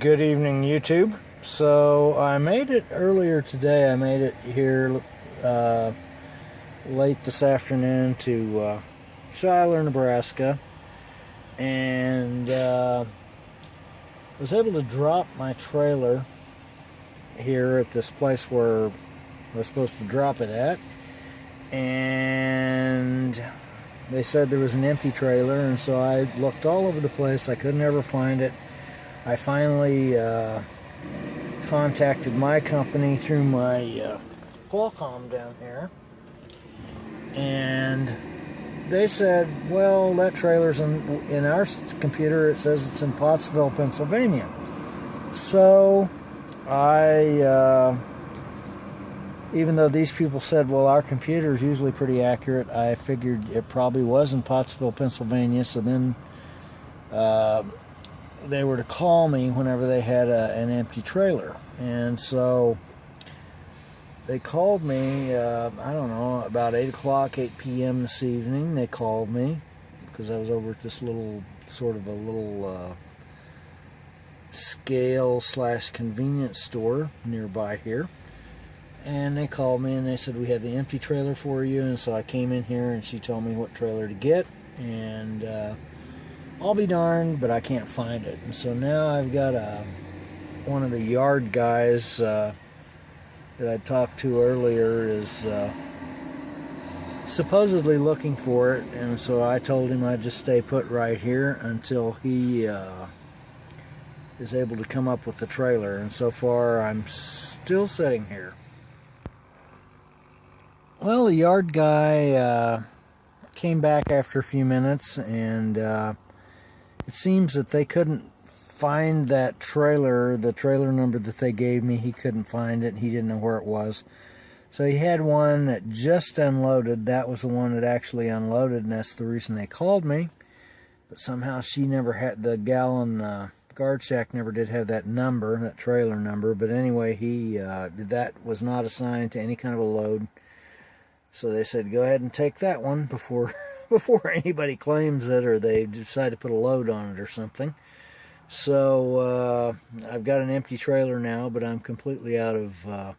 Good evening, YouTube. So I made it earlier today. I made it here late this afternoon to Schuyler, Nebraska, and was able to drop my trailer here at this place where I was supposed to drop it at, and they said there was an empty trailer, and so I looked all over the place. I could never find it. I finally contacted my company through my Qualcomm down here, and they said, well, that trailer's in our computer, it says it's in Pottsville, Pennsylvania. So I, even though these people said, well, our computer is usually pretty accurate, I figured it probably was in Pottsville, Pennsylvania. So then they were to call me whenever they had an empty trailer. And so they called me, I don't know, about 8 o'clock, 8 p.m. this evening. They called me because I was over at this little, sort of a little scale/convenience store nearby here. And they called me and they said, we have the empty trailer for you. And so I came in here and she told me what trailer to get. And I'll be darned, but I can't find it. And so now I've got one of the yard guys that I talked to earlier is supposedly looking for it. And so I told him I'd just stay put right here until he is able to come up with the trailer. And so far I'm still sitting here. Well, the yard guy came back after a few minutes, and it seems that they couldn't find that trailer, the trailer number that they gave me. He couldn't find it. He didn't know where it was. So he had one that just unloaded. That was the one that actually unloaded, and that's the reason they called me. But somehow she never had, the gal in guard shack never did have that number, that trailer number. But anyway, that was not assigned to any kind of a load. So they said, go ahead and take that one before anybody claims it or they decide to put a load on it or something. So I've got an empty trailer now, but I'm completely out of the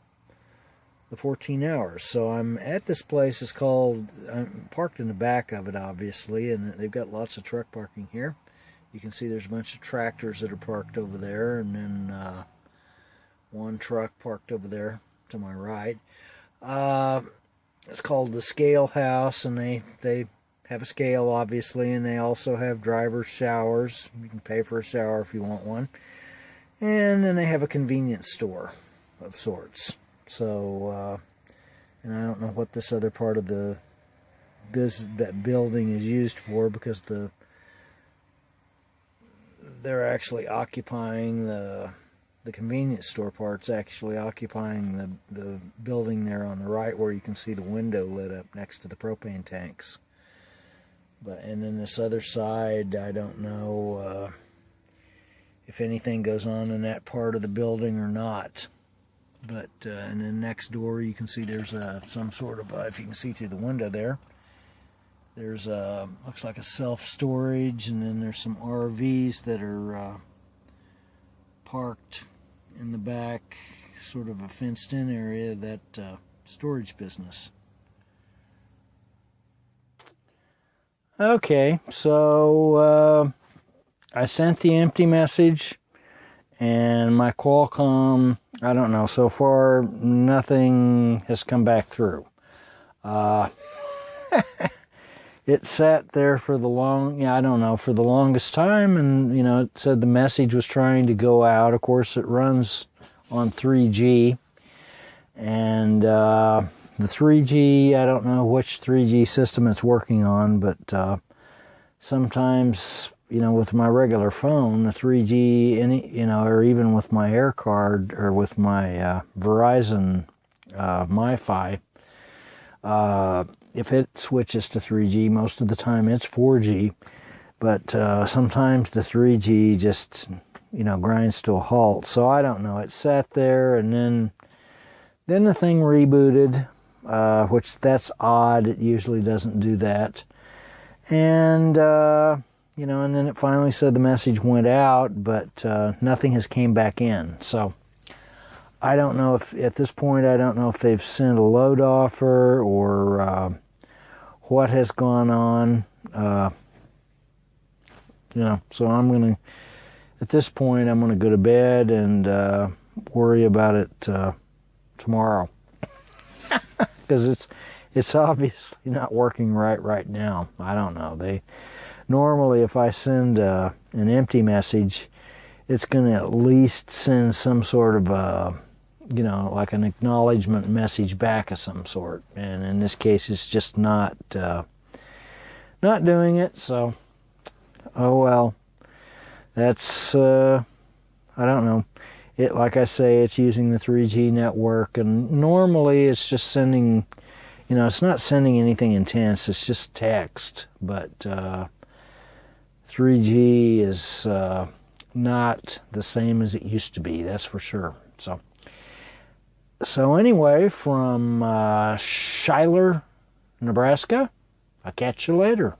14 hours. So I'm at this place. It's called, I'm parked in the back of it, obviously, and they've got lots of truck parking here. You can see there's a bunch of tractors that are parked over there, and then one truck parked over there to my right. It's called the Scale House, and they have a scale, obviously, and they also have driver's showers. You can pay for a shower if you want one. And then they have a convenience store of sorts. So, and I don't know what this other part of the that building is used for, because they're actually occupying the convenience store part's actually occupying the building there on the right, where you can see the window lit up next to the propane tanks. And then this other side, I don't know if anything goes on in that part of the building or not. But and then next door, you can see there's some sort of if you can see through the window there, there's looks like a self-storage, and then there's some RVs that are parked in the back, sort of a fenced-in area, that storage business. Okay, so I sent the empty message, and my Qualcomm, I don't know, so far nothing has come back through. It sat there for the for the longest time, and it said the message was trying to go out. Of course, it runs on 3G, and the 3G, I don't know which 3G system it's working on, but sometimes, with my regular phone, the 3G, or even with my Air Card or with my Verizon MiFi, if it switches to 3G, most of the time it's 4G, but sometimes the 3G just, grinds to a halt. So I don't know. It sat there, and then the thing rebooted, which that's odd. It usually doesn't do that. And and then it finally said the message went out, but nothing has came back in. So I don't know if, at this point, I don't know if they've sent a load offer or what has gone on. So I'm going to, at this point, I'm going to go to bed and worry about it tomorrow. Because it's obviously not working right now. I don't know. Normally, if I send an empty message, it's going to at least send some sort of like an acknowledgement message back of some sort. And in this case, it's just not doing it. So, oh well. That's I don't know. Like I say, it's using the 3G network, and normally it's just sending. It's not sending anything intense. It's just text, but 3G is not the same as it used to be, that's for sure. So anyway, from Schuyler, Nebraska, I'll catch you later.